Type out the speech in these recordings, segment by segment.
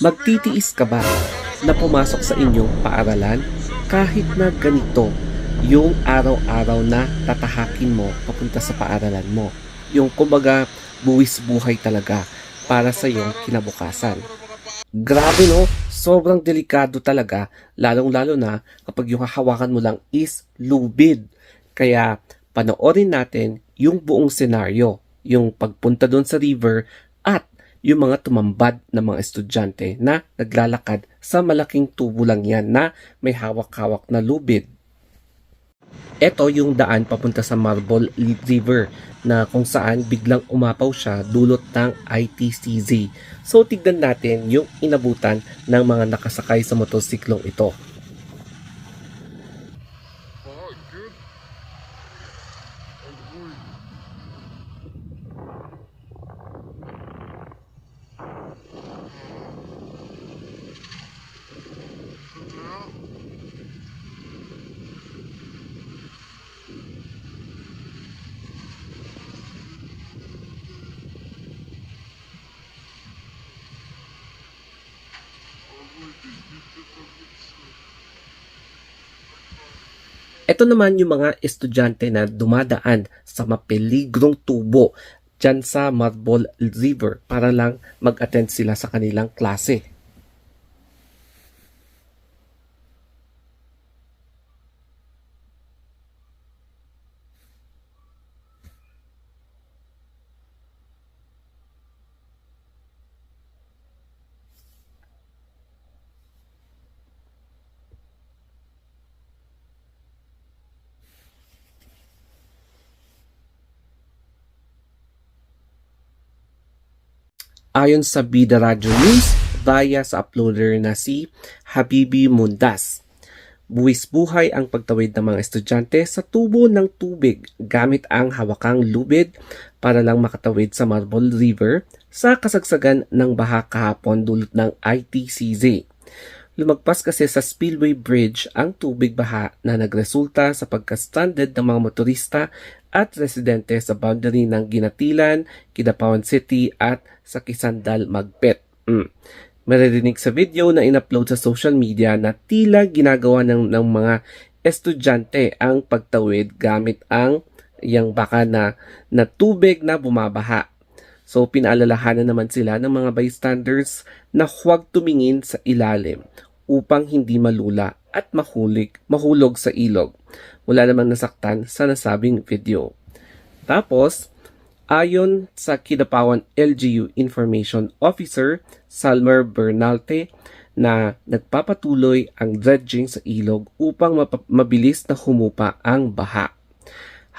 Magtitiis ka ba na pumasok sa inyong paaralan kahit na ganito yung araw-araw na tatahakin mo papunta sa paaralan mo? Yung kumbaga buwis buhay talaga para sa iyong kinabukasan. Grabe no, sobrang delikado talaga, lalong-lalo na kapag yung hahawakan mo lang is lubid. Kaya panoorin natin yung buong senaryo, yung pagpunta doon sa river at yung mga tumambad na mga estudyante na naglalakad sa malaking tubo lang yan na may hawak-hawak na lubid. Ito yung daan papunta sa Marble River na kung saan biglang umapaw siya dulot ng ITCZ. So tignan natin yung inabutan ng mga nakasakay sa motorsiklong ito. Ito naman yung mga estudyante na dumadaan sa mapeligrong tubo dyan sa Marble River para lang mag-attend sila sa kanilang klase. Ayon sa Bida Radio News, via sa uploader na si Habibi Mundas, buwis buhay ang pagtawid ng mga estudyante sa tubo ng tubig gamit ang hawakang lubid para lang makatawid sa Marble River sa kasagsagan ng baha kahapon dulot ng ITCZ. Lumagpas kasi sa Spillway Bridge ang tubig baha na nagresulta sa pagka-stranded ng mga motorista at residente sa boundary ng Ginatilan, Kidapawan City at sa Kisandal, Magpet. Maririnig sa video na in-upload sa social media na tila ginagawa ng mga estudyante ang pagtawid gamit ang yang baka na tubig na bumabaha. So pinaalalahanan naman sila ng mga bystanders na huwag tumingin sa ilalim upang hindi malula at mahulog sa ilog. Wala namang nasaktan sa nasabing video. Tapos, ayon sa Kidapawan LGU Information Officer Salmer Bernalte na nagpapatuloy ang dredging sa ilog upang mabilis na humupa ang baha.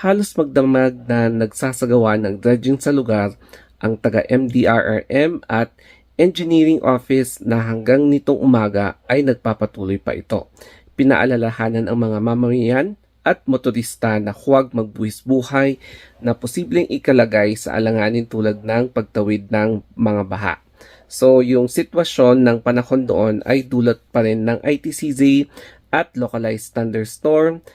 Halos magdamag na nagsasagawa ng dredging sa lugar ang taga-MDRRM at Engineering Office na hanggang nitong umaga ay nagpapatuloy pa ito. Pinaalalahanan ang mga mamamayan at motorista na huwag magbuwis buhay na posibleng ikalagay sa alanganin tulad ng pagtawid ng mga baha. So yung sitwasyon ng panahon doon ay dulot pa rin ng ITCZ at localized thunderstorm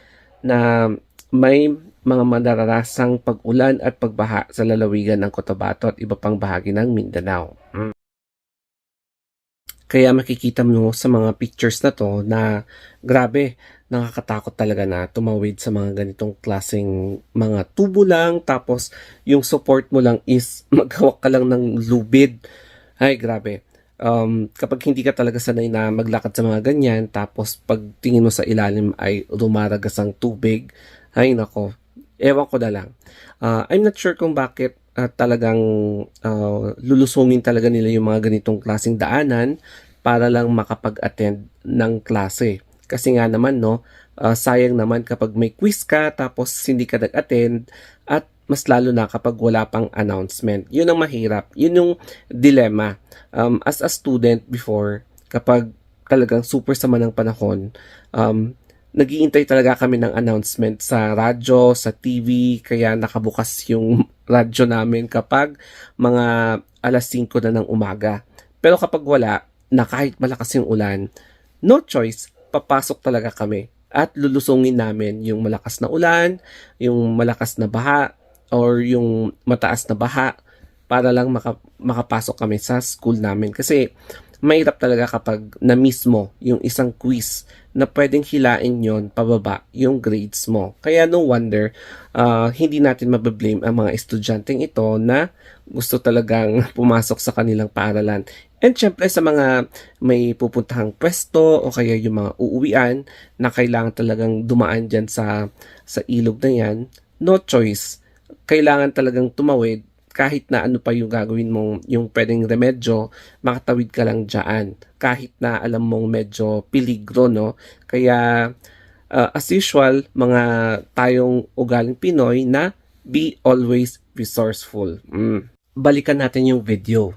na may mga mandararasang pag-ulan at pagbaha sa lalawigan ng Cotabato at iba pang bahagi ng Mindanao. Kaya makikita mo sa mga pictures na to na grabe, nakakatakot talaga na tumawid sa mga ganitong klaseng mga tubo lang tapos yung support mo lang is maghawak ka lang ng lubid. Ay grabe. Kapag hindi ka talaga sanay na maglakad sa mga ganyan tapos pag tingin mo sa ilalim ay rumaragas ang tubig, ay nako, ewan ko na lang. I'm not sure kung bakit talagang lulusungin talaga nila yung mga ganitong klaseng daanan para lang makapag-attend ng klase. Kasi nga naman no, sayang naman kapag may quiz ka tapos hindi ka nag-attend at mas lalo na kapag wala pang announcement. Yun ang mahirap. Yun yung dilemma. As a student before, kapag talagang super sama ng panahon, nag-iintay talaga kami ng announcement sa radyo, sa TV, kaya nakabukas yung radyo namin kapag mga alas 5 na ng umaga. Pero kapag wala, na kahit malakas yung ulan, no choice, papasok talaga kami at lulusungin namin yung malakas na ulan, yung malakas na baha, or yung mataas na baha. para lang makapasok kami sa school namin. Kasi mahirap talaga kapag na-miss mo yung isang quiz na pwedeng hilain yon pababa yung grades mo. Kaya no wonder, hindi natin mabablame ang mga estudyanteng ito na gusto talagang pumasok sa kanilang paaralan. And syempre sa mga may pupuntahang pwesto o kaya yung mga uuwian na kailangan talagang dumaan dyan sa ilog na yan, no choice. Kailangan talagang tumawid kahit na ano pa yung gagawin mong yung pwedeng remedyo, makatawid ka lang dyan. Kahit na alam mong medyo peligro, no? Kaya, as usual, mga tayong ugaling Pinoy na be always resourceful. Balikan natin yung video.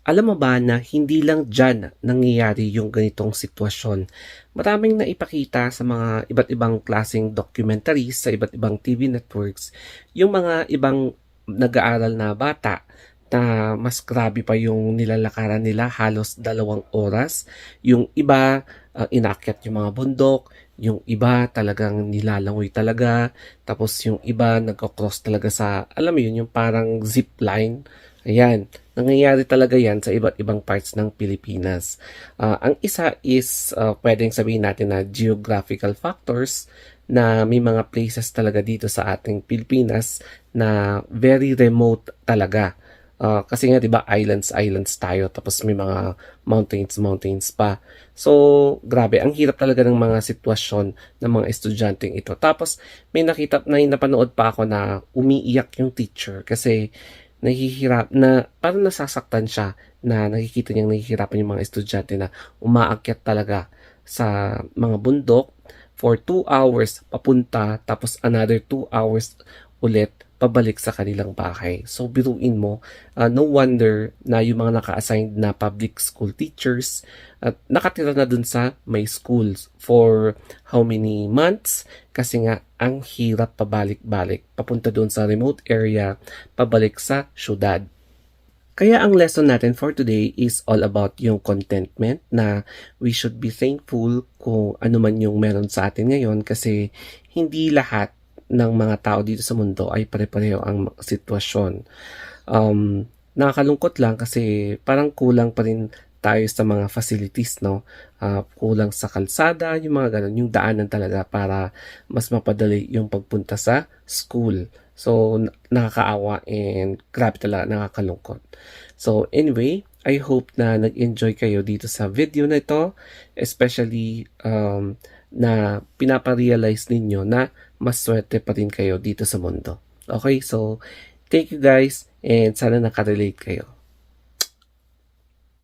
Alam mo ba na hindi lang dyan nangyayari yung ganitong sitwasyon? Maraming naipakita sa mga iba't ibang klaseng documentaries sa iba't ibang TV networks yung mga ibang nag-aaral na bata na mas grabe pa yung nilalakaran nila halos 2 oras. Yung iba, inakyat yung mga bundok. Yung iba talagang nilalangoy talaga. Tapos yung iba nagko-cross talaga sa, alam mo yun, yung parang zip line. Ayan, nangyayari talaga yan sa iba't ibang parts ng Pilipinas. Ang isa is pwedeng sabihin natin na geographical factors na may mga places talaga dito sa ating Pilipinas na very remote talaga. Kasi nga 'di ba islands tayo tapos may mga mountains pa. So, grabe, ang hirap talaga ng mga sitwasyon ng mga estudyanteng ito. Tapos may napanood pa ako na umiiyak yung teacher kasi nahihirap na parang nasasaktan siya na nakikita niyang nahihirapan yung mga estudyante na umaakyat talaga sa mga bundok for 2 hours papunta tapos another 2 hours ulit pabalik sa kanilang bahay. So, biruin mo, no wonder na yung mga naka-assigned na public school teachers at nakatira na dun sa may schools for how many months? Kasi nga, ang hirap pabalik-balik. Papunta dun sa remote area, pabalik sa syudad. Kaya ang lesson natin for today is all about yung contentment na we should be thankful kung ano man yung meron sa atin ngayon kasi hindi lahat ng mga tao dito sa mundo ay pare-pareho ang sitwasyon. Nakakalungkot lang kasi parang kulang pa rin tayo sa mga facilities, no? Kulang sa kalsada, yung mga ganun, yung daanan talaga para mas mapadali yung pagpunta sa school. So, nakakaawa and grabe talaga, nakakalungkot. So, anyway, I hope na nag-enjoy kayo dito sa video na ito, especially na pinaparealize ninyo na mas swerte pa rin kayo dito sa mundo. Okay, so thank you guys and sana nakarelate kayo.